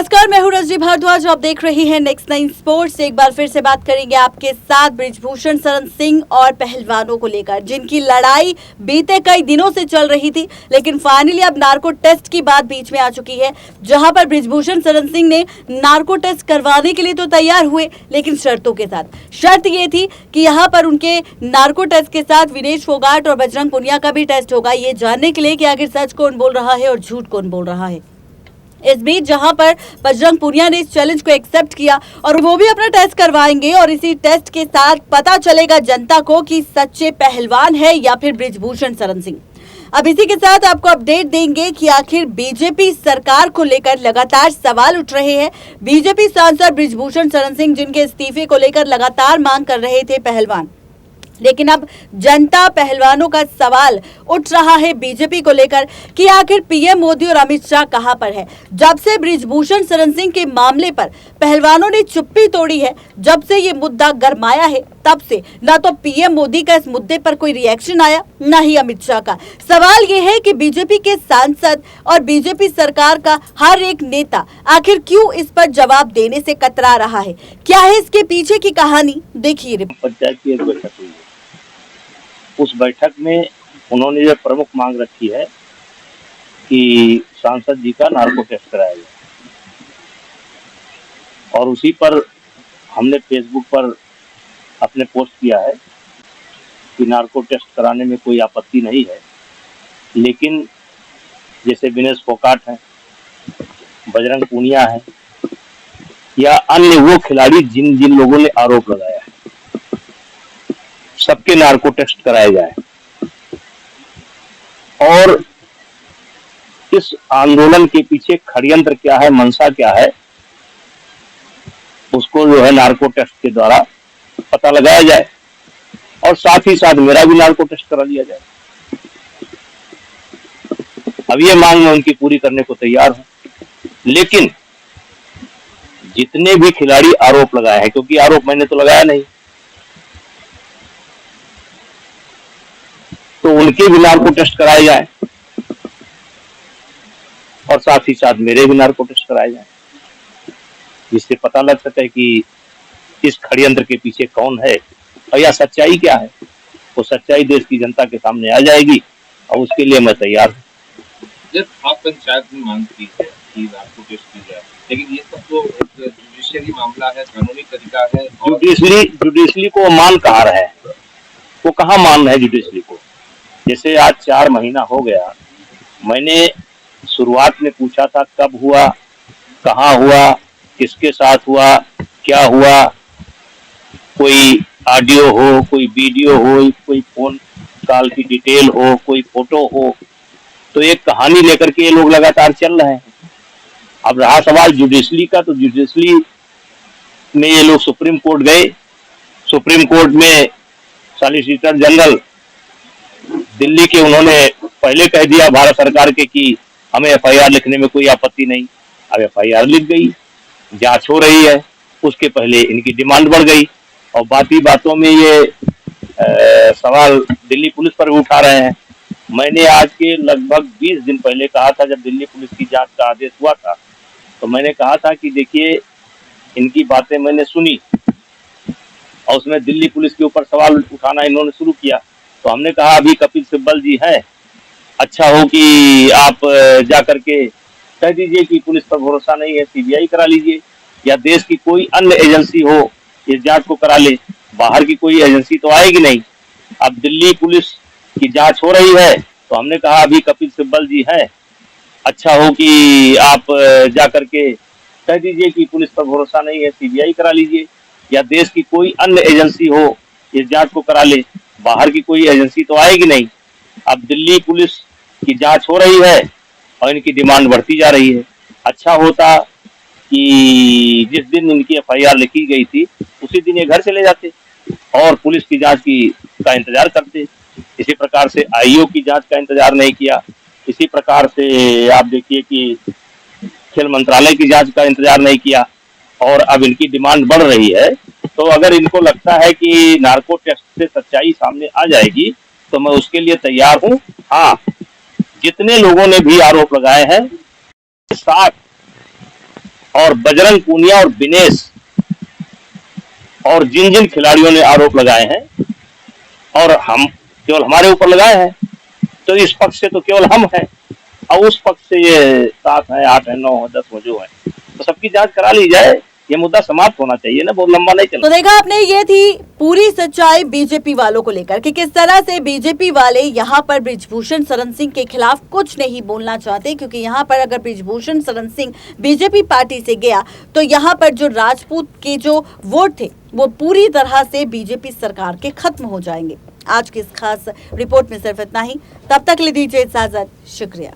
नमस्कार, मैं हूँ रजनी भारद्वाज। आप देख रही हैं नेक्स्ट 9 स्पोर्ट्स। एक बार फिर से बात करेंगे आपके साथ बृजभूषण शरण सिंह और पहलवानों को लेकर, जिनकी लड़ाई बीते कई दिनों से चल रही थी, लेकिन फाइनली अब नार्को टेस्ट की बात बीच में आ चुकी है, जहां पर बृजभूषण शरण सिंह ने नार्को टेस्ट करवाने के लिए तो तैयार हुए, लेकिन शर्तों के साथ। शर्त ये थी कि यहाँ पर उनके नार्को टेस्ट के साथ विनेश फोगाट और बजरंग पुनिया का भी टेस्ट होगा, ये जानने के लिए कि आखिर सच कौन बोल रहा है और झूठ कौन बोल रहा है। इस बीच जहां पर बजरंग पुनिया ने इस चैलेंज को एक्सेप्ट किया और वो भी अपना टेस्ट करवाएंगे, और इसी टेस्ट के साथ पता चलेगा जनता को कि सच्चे पहलवान है या फिर बृजभूषण शरण सिंह। अब इसी के साथ आपको अपडेट देंगे कि आखिर बीजेपी सरकार को लेकर लगातार सवाल उठ रहे हैं। बीजेपी सांसद बृजभूषण शरण सिंह, जिनके इस्तीफे को लेकर लगातार मांग कर रहे थे पहलवान, लेकिन अब जनता पहलवानों का सवाल उठ रहा है बीजेपी को लेकर कि आखिर पीएम मोदी और अमित शाह कहां पर है। जब से बृजभूषण शरण सिंह के मामले पर पहलवानों ने चुप्पी तोड़ी है, जब से ये मुद्दा गरमाया है, तब से ना तो पीएम मोदी का इस मुद्दे पर कोई रिएक्शन आया, ना ही अमित शाह का। सवाल ये है कि बीजेपी के सांसद और बीजेपी सरकार का हर एक नेता आखिर क्यों इस पर जवाब देने से कतरा रहा है। क्या है इसके पीछे की कहानी, देखिए। पंचायत की एक बैठक हुई है, उस बैठक में उन्होंने जो प्रमुख मांग रखी है कि सांसद जी का नार्को टेस्ट कराया जाए, और उसी पर हमने फेसबुक पर अपने पोस्ट किया है कि नार्को टेस्ट कराने में कोई आपत्ति नहीं है, लेकिन जैसे विनेश फोगाट है, बजरंग पुनिया है, या अन्य वो खिलाड़ी जिन जिन लोगों ने आरोप लगाया है, सबके नार्को टेस्ट कराया जाए। और इस आंदोलन के पीछे षड्यंत्र क्या है, मंशा क्या है, उसको जो है नार्को टेस्ट के द्वारा पता लगाया जाए, और साथ ही साथ मेरा भी नार्को टेस्ट करा लिया जाए। अब ये मांग मैं उनकी पूरी करने को तैयार हूं, लेकिन जितने भी खिलाड़ी आरोप लगाए हैं, क्योंकि आरोप मैंने तो लगाया नहीं, तो उनके भी नार्को टेस्ट कराए जाए, और साथ ही साथ मेरे भी नार्को टेस्ट कराए जाए, जिससे पता लग सके कि इस षड्यंत्र के पीछे कौन है और या सच्चाई क्या है। वो सच्चाई देश की जनता के सामने आ जाएगी, और उसके लिए मैं तैयार हूँ। जब आप पंचायत में मांग की है कि नार्को टेस्ट की जाए, लेकिन ये सब तो जुडिशियरी मामला है, कानूनी तरीका है। जुडिशरी को मान कहाँ रहे हैं, वो कहाँ मान रहे हैं जुडिशरी को। जैसे आज 4 महीना हो गया, मैंने शुरुआत में पूछा था कब हुआ, कहाँ हुआ, किसके साथ हुआ, क्या हुआ, कोई ऑडियो हो, कोई वीडियो हो, कोई फोन कॉल की डिटेल हो, कोई फोटो हो, तो एक कहानी लेकर के ये लोग लगातार चल रहे हैं। अब रहा सवाल जुडिशरी का, तो जुडिशरी में ये लोग सुप्रीम कोर्ट गए, सुप्रीम कोर्ट में सॉलिसिटर जनरल दिल्ली के, उन्होंने पहले कह दिया भारत सरकार के कि हमें एफआईआर लिखने में कोई आपत्ति नहीं। अब एफआईआर लिख गई, जांच हो रही है, उसके पहले इनकी डिमांड बढ़ गई, और बाती बातों में ये सवाल दिल्ली पुलिस पर भी उठा रहे हैं। मैंने आज के लगभग 20 दिन पहले कहा था, जब दिल्ली पुलिस की जांच का आदेश हुआ था, तो मैंने कहा था कि देखिए इनकी बातें मैंने सुनी, और उसमें दिल्ली पुलिस के ऊपर सवाल उठाना इन्होंने शुरू किया। तो हमने कहा अभी कपिल सिब्बल जी हैं, अच्छा हो कि आप जा करके कह दीजिए कि पुलिस पर भरोसा नहीं है, सीबीआई करा लीजिए, या देश की कोई अन्य एजेंसी हो इस जांच को करा ले। बाहर की कोई एजेंसी तो आएगी नहीं। अब दिल्ली पुलिस की जांच हो रही है, तो हमने कहा अभी कपिल सिब्बल जी हैं, अच्छा हो कि आप जा करके कह दीजिए कि पुलिस पर भरोसा नहीं है, सीबीआई करा लीजिए, या देश की कोई अन्य एजेंसी हो इस जांच को करा ले। बाहर की कोई एजेंसी तो आएगी नहीं। अब दिल्ली पुलिस की जांच हो रही है और इनकी डिमांड बढ़ती जा रही है। अच्छा होता कि जिस दिन इनकी एफआईआर लिखी गई थी उसी दिन ये घर चले जाते और पुलिस की जांच का इंतजार करते। इसी प्रकार से आईओ की जांच का इंतजार नहीं किया। इसी प्रकार से आप देखिए कि खेल मंत्रालय की जांच का इंतजार नहीं किया, और अब इनकी डिमांड बढ़ रही है। तो अगर इनको लगता है कि नार्को टेस्ट से सच्चाई सामने आ जाएगी, तो मैं उसके लिए तैयार हूँ। हाँ, जितने लोगों ने भी आरोप लगाए हैं साथ और बजरंग पूनिया और दिनेश और जिन जिन खिलाड़ियों ने आरोप लगाए हैं और हम केवल हमारे ऊपर लगाए हैं, तो इस पक्ष से तो केवल हम हैं और उस पक्ष से ये 7 है, 8 है, 9 है, 10 हो जो है, तो सबकी जांच करा ली जाए। ये मुद्दा समाप्त होना चाहिए ना, बहुत लंबा नहीं चलना। तो देखा आपने, ये थी पूरी सच्चाई बीजेपी वालों को लेकर कि किस तरह से बीजेपी वाले यहाँ पर बृजभूषण शरण सिंह के खिलाफ कुछ नहीं बोलना चाहते, क्योंकि यहाँ पर अगर बृजभूषण शरण सिंह बीजेपी पार्टी से गया तो यहाँ पर जो राजपूत के जो वोट थे वो पूरी तरह से बीजेपी सरकार के खत्म हो जाएंगे। आज की इस खास रिपोर्ट में सिर्फ इतना ही। तब तक ले दीजिए इजाजत। शुक्रिया।